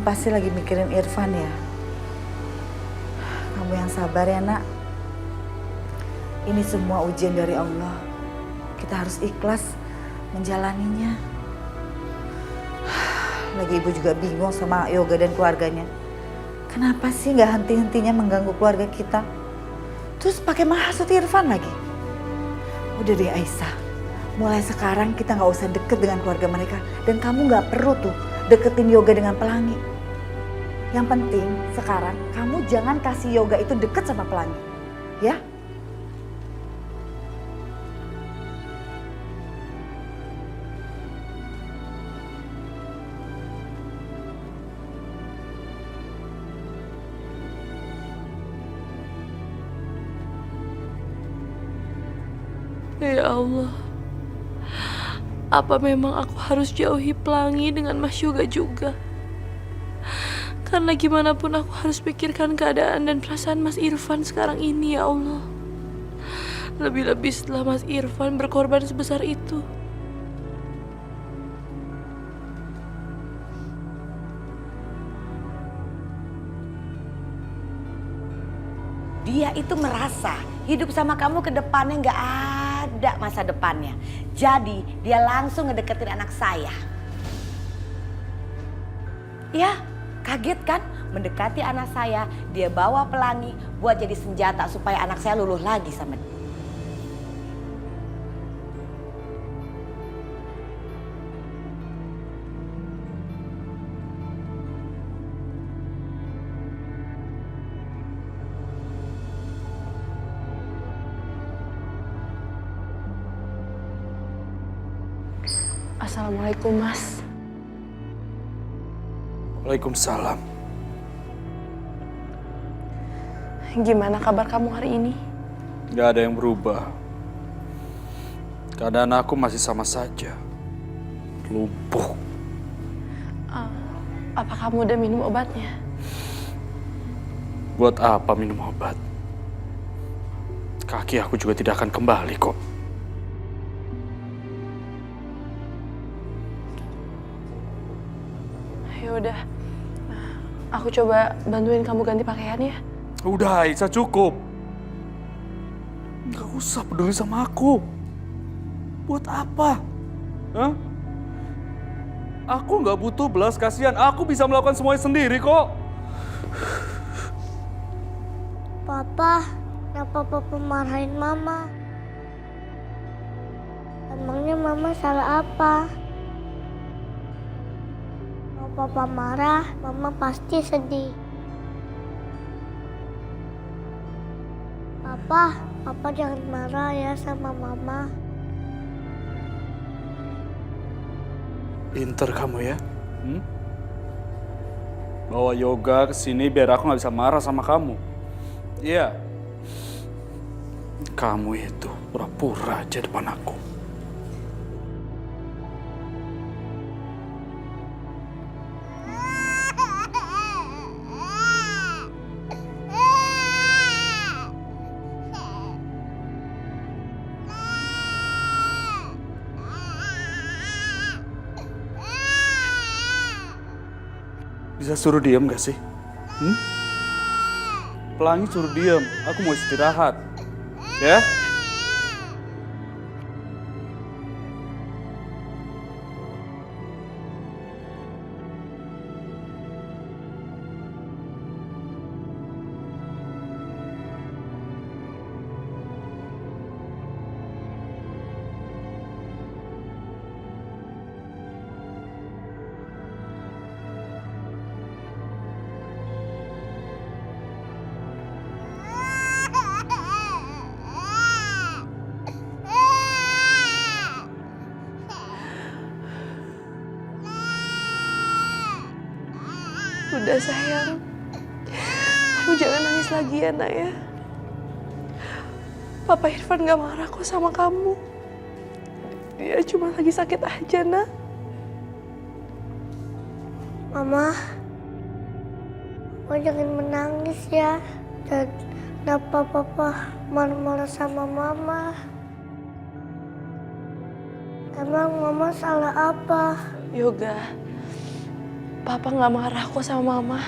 pasti lagi mikirin Irfan ya. Kamu yang sabar ya nak. Ini semua ujian dari Allah. Kita harus ikhlas menjalaninya. Lagi ibu juga bingung sama Yoga dan keluarganya. Kenapa sih nggak henti-hentinya mengganggu keluarga kita? Terus pakai menghasut Irfan lagi. Udah deh Aisyah, mulai sekarang kita nggak usah deket dengan keluarga mereka. Dan kamu nggak perlu tuh deketin Yoga dengan Pelangi. Yang penting sekarang kamu jangan kasih Yoga itu deket sama Pelangi. Ya? Ya Allah, apa memang aku harus jauhi Pelangi dengan Mas Yoga juga? Karena gimana pun aku harus pikirkan keadaan dan perasaan Mas Irfan sekarang ini ya Allah. Lebih-lebih setelah Mas Irfan berkorban sebesar itu. Dia itu merasa hidup sama kamu ke depannya nggak ada masa depannya. Jadi dia langsung ngedeketin anak saya. Ya, kaget kan? Mendekati anak saya, dia bawa Pelangi buat jadi senjata supaya anak saya luluh lagi sama dia. Assalamualaikum Mas. Waalaikumsalam. Gimana kabar kamu hari ini? Gak ada yang berubah. Keadaan aku masih sama saja. Lumpuh. Apa kamu udah minum obatnya? Buat apa minum obat? Kaki aku juga tidak akan kembali kok. Ya udah, aku coba bantuin kamu ganti pakaian ya. Udah Aisyah, cukup. Gak usah peduli sama aku. Buat apa? Hah? Aku gak butuh belas kasihan. Aku bisa melakukan semuanya sendiri kok. Papa, kenapa Papa marahin Mama? Emangnya Mama salah apa? Kalau Papa marah, Mama pasti sedih. Papa jangan marah ya sama Mama. Pinter kamu ya. Bawa Yoga ke sini biar aku nggak bisa marah sama kamu. Iya. Kamu itu pura-pura aja depan aku. Bisa suruh diam gak sih? Pelangi suruh diam, aku mau istirahat. Ya? Udah sayang, kamu jangan nangis lagi ya nak ya. Papa Irfan gak marah kok sama kamu. Dia cuma lagi sakit aja nak. Mama jangan menangis ya. Dan kenapa Papa marah-marah sama Mama? Emang Mama salah apa? Yoga, Papa nggak marah kok sama Mama.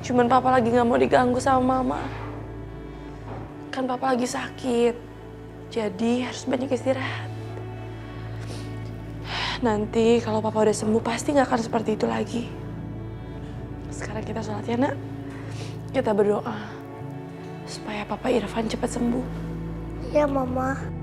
Cuman Papa lagi nggak mau diganggu sama Mama. Kan Papa lagi sakit, jadi harus banyak istirahat. Nanti kalau Papa udah sembuh pasti nggak akan seperti itu lagi. Sekarang kita sholat ya nak. Kita berdoa supaya Papa Irfan cepat sembuh. Iya, Mama.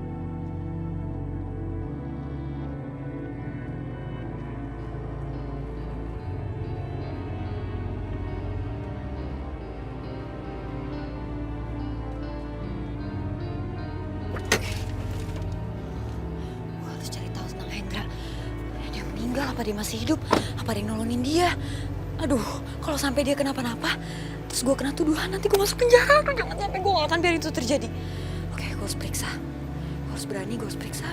Gue harus cari tahu tentang Hendra. Dia meninggal apa dia masih hidup? Apa ada yang nolongin dia? Aduh, kalau sampai dia kenapa-napa, terus gue kena tuduhan, nanti gue masuk penjara. Aduh, jangan sampai gue gak akan biarin itu terjadi. Oke, gue harus periksa. Gue harus berani, gue harus periksa.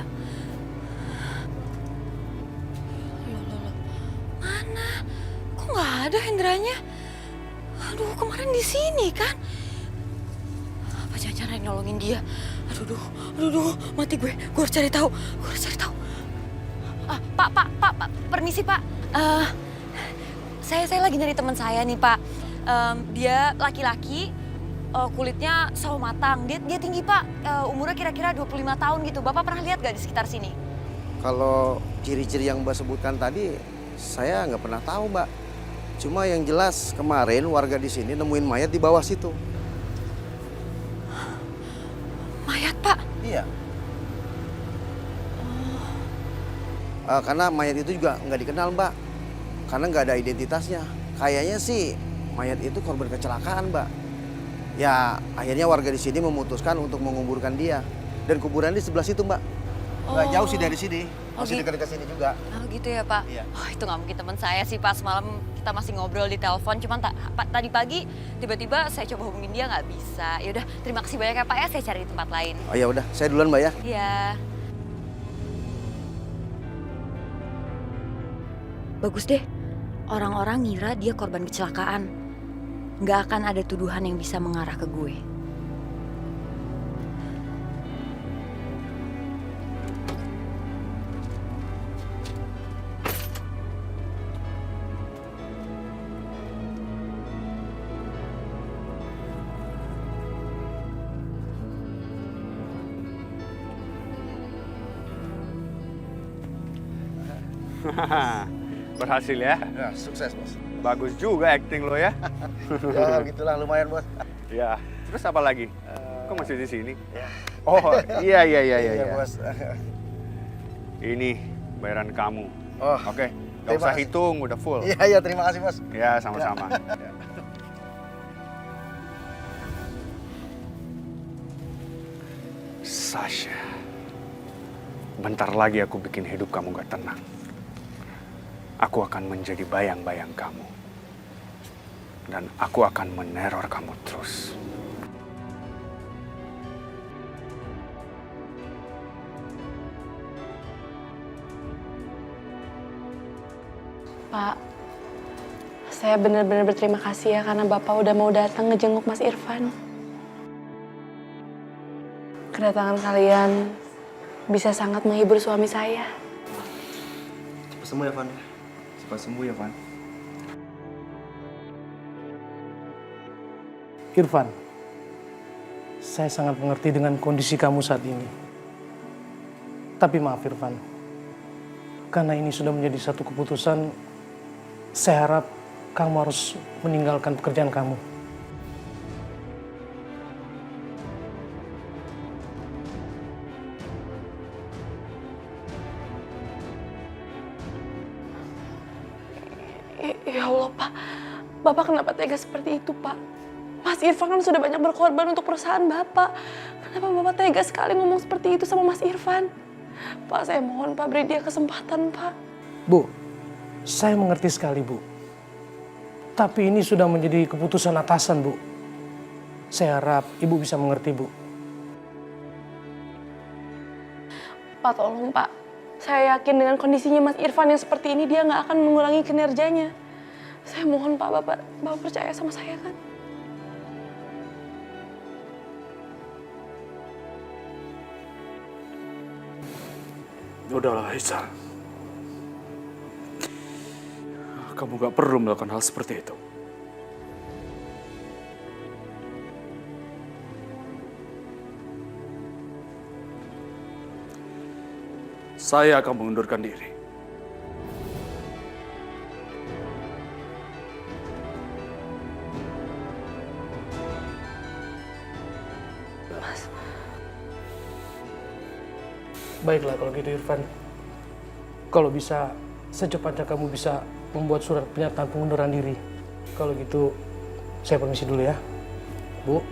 Loh. Mana? Kok gak ada Hendranya? Aduh, kemarin di sini kan? Apa jangan-jangan ada yang nolongin dia? Aduh, mati gue. Gue harus cari tahu. Pak, permisi Pak. Saya lagi nyari teman saya nih Pak. Dia laki-laki, kulitnya sawo matang. Dia tinggi Pak, umurnya kira-kira 25 tahun gitu. Bapak pernah lihat gak di sekitar sini? Kalau ciri-ciri yang Mbak sebutkan tadi, saya nggak pernah tahu Mbak. Cuma yang jelas kemarin warga di sini nemuin mayat di bawah situ. Mayat Pak? Iya. Karena mayat itu juga nggak dikenal Mbak. Karena nggak ada identitasnya. Kayaknya sih mayat itu korban kecelakaan Mbak. Ya akhirnya warga di sini memutuskan untuk menguburkan dia. Dan kuburan di sebelah situ Mbak. Nggak jauh sih dari sini. Masih dekat-dekat sini juga. Oh gitu ya Pak? Iya. Oh itu nggak mungkin teman saya sih Pak. Semalam kita masih ngobrol di telepon. Cuman tadi pagi tiba-tiba saya coba hubungin dia nggak bisa. Ya udah, terima kasih banyak ya Pak ya. Saya cari di tempat lain. Oh ya udah, saya duluan Mbak ya. Iya. Bagus deh. Orang-orang ngira dia korban kecelakaan. Nggak akan ada tuduhan yang bisa mengarah ke gue. Berhasil ya? Ya, sukses bos. Bagus juga acting lo ya. Ya gitulah lumayan bos. Ya, terus apa lagi? Kok masih di sini? Ya. Oh, iya. Iya bos. Ini bayaran kamu. Oh, Oke, nggak terima usah kasih. hitung, udah full. Iya terima kasih bos. Ya, sama-sama. Sasha, bentar lagi aku bikin hidup kamu gak tenang. Aku akan menjadi bayang-bayang kamu. Dan aku akan meneror kamu terus. Pak, saya benar-benar berterima kasih ya karena Bapak udah mau datang ngejenguk Mas Irfan. Kedatangan kalian bisa sangat menghibur suami saya. Cepat sembuh ya, Van. Cepat sembuh ya, Van. Irfan, saya sangat mengerti dengan kondisi kamu saat ini. Tapi maaf Irfan, karena ini sudah menjadi satu keputusan, saya harap kamu harus meninggalkan pekerjaan kamu. Ya Allah Pak, Bapak kenapa tega seperti itu Pak? Mas Irfan kan sudah banyak berkorban untuk perusahaan Bapak. Kenapa Bapak tega sekali ngomong seperti itu sama Mas Irfan? Pak, saya mohon Pak beri dia kesempatan Pak. Bu, saya mengerti sekali Bu. Tapi ini sudah menjadi keputusan atasan Bu. Saya harap Ibu bisa mengerti Bu. Pak tolong Pak, saya yakin dengan kondisinya Mas Irfan yang seperti ini dia nggak akan mengulangi kinerjanya. Saya mohon Pak, Bapak percaya sama saya kan? Udahlah, Aisyah. Kamu gak perlu melakukan hal seperti itu. Saya akan mengundurkan diri. Baiklah kalau gitu Irfan. Kalau bisa, secepatnya kamu bisa membuat surat pernyataan pengunduran diri. Kalau gitu, saya permisi dulu ya. Bu.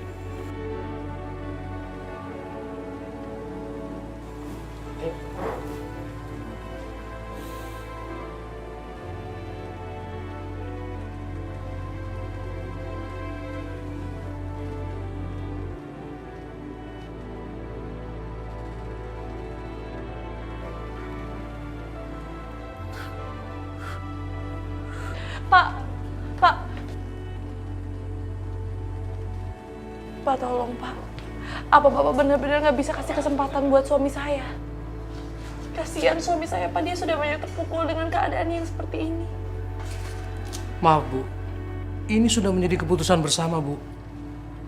Pak, tolong Pak. Apa Bapak benar-benar nggak bisa kasih kesempatan buat suami saya? Kasihan suami saya, Pak. Dia sudah banyak terpukul dengan keadaan yang seperti ini. Maaf Bu, ini sudah menjadi keputusan bersama Bu.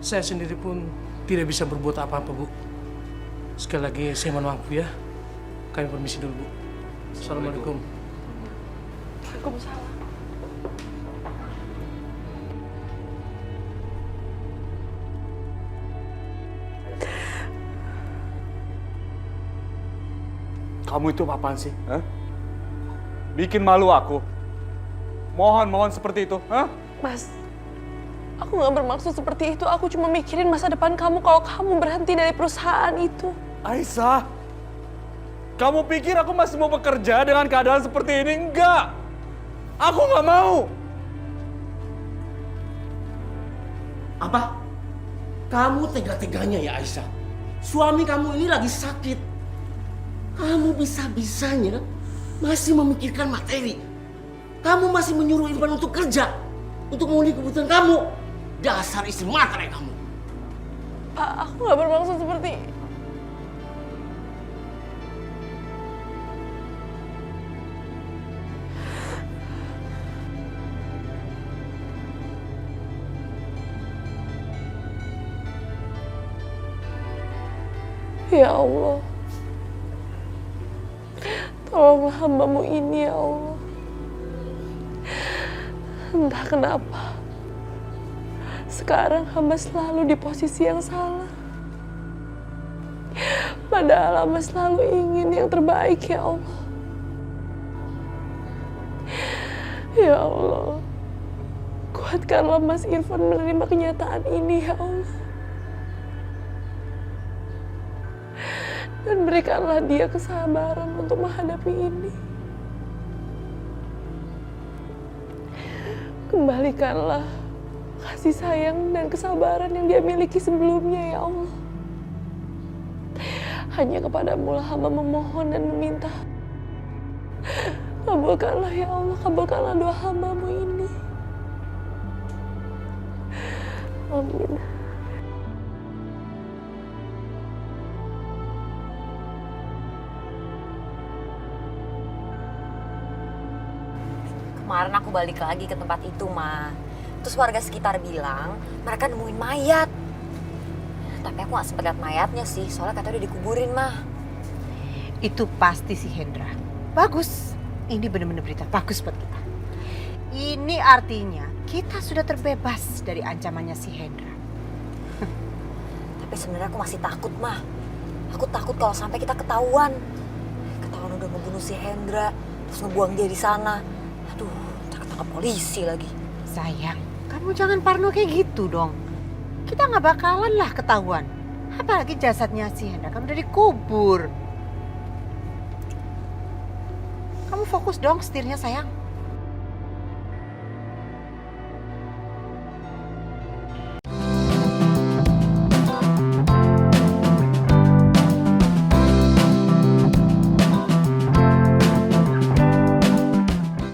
Saya sendiri pun tidak bisa berbuat apa-apa Bu. Sekali lagi saya mohon maaf Bu ya. Kami permisi dulu Bu. Assalamualaikum. Waalaikumsalam. Kamu itu apaan sih? Hah? Bikin malu aku. Mohon seperti itu. Hah? Mas, aku nggak bermaksud seperti itu. Aku cuma mikirin masa depan kamu kalau kamu berhenti dari perusahaan itu. Aisyah, kamu pikir aku masih mau bekerja dengan keadaan seperti ini? Enggak. Aku nggak mau. Apa? Kamu tega-teganya ya Aisyah? Suami kamu ini lagi sakit. Kamu bisa-bisanya masih memikirkan materi. Kamu masih menyuruh Irfan untuk kerja, untuk memenuhi kebutuhan kamu. Dasar istri matre kamu. Pak, aku nggak bermaksud seperti... Ya Allah, tolonglah hamba-Mu ini ya Allah. Entah kenapa, sekarang hamba selalu di posisi yang salah. Padahal hamba selalu ingin yang terbaik ya Allah. Ya Allah, kuatkanlah Mas Irfan menerima kenyataan ini ya Allah. Dan berikanlah dia kesabaran untuk menghadapi ini. Kembalikanlah kasih sayang dan kesabaran yang dia miliki sebelumnya ya Allah. Hanya kepadamu lah hamba memohon dan meminta. Kabulkanlah ya Allah, kabulkanlah doa hamba-Mu ini. Amin. Kemarin aku balik lagi ke tempat itu, Ma. Terus warga sekitar bilang mereka nemuin mayat. Tapi aku gak sempat lihat mayatnya sih, soalnya katanya udah dikuburin, Ma. Itu pasti si Hendra. Bagus. Ini benar-benar berita bagus buat kita. Ini artinya kita sudah terbebas dari ancamannya si Hendra. Tapi sebenarnya aku masih takut, Ma. Aku takut kalau sampai kita ketahuan. Ketahuan udah ngebunuh si Hendra, terus ngebuang dia di sana. Aduh, ketangkap polisi lagi. Sayang, kamu jangan parno kayak gitu dong. Kita nggak bakalan lah ketahuan. Apalagi jasadnya si Hendra kan udah dikubur. Kamu fokus dong setirnya sayang.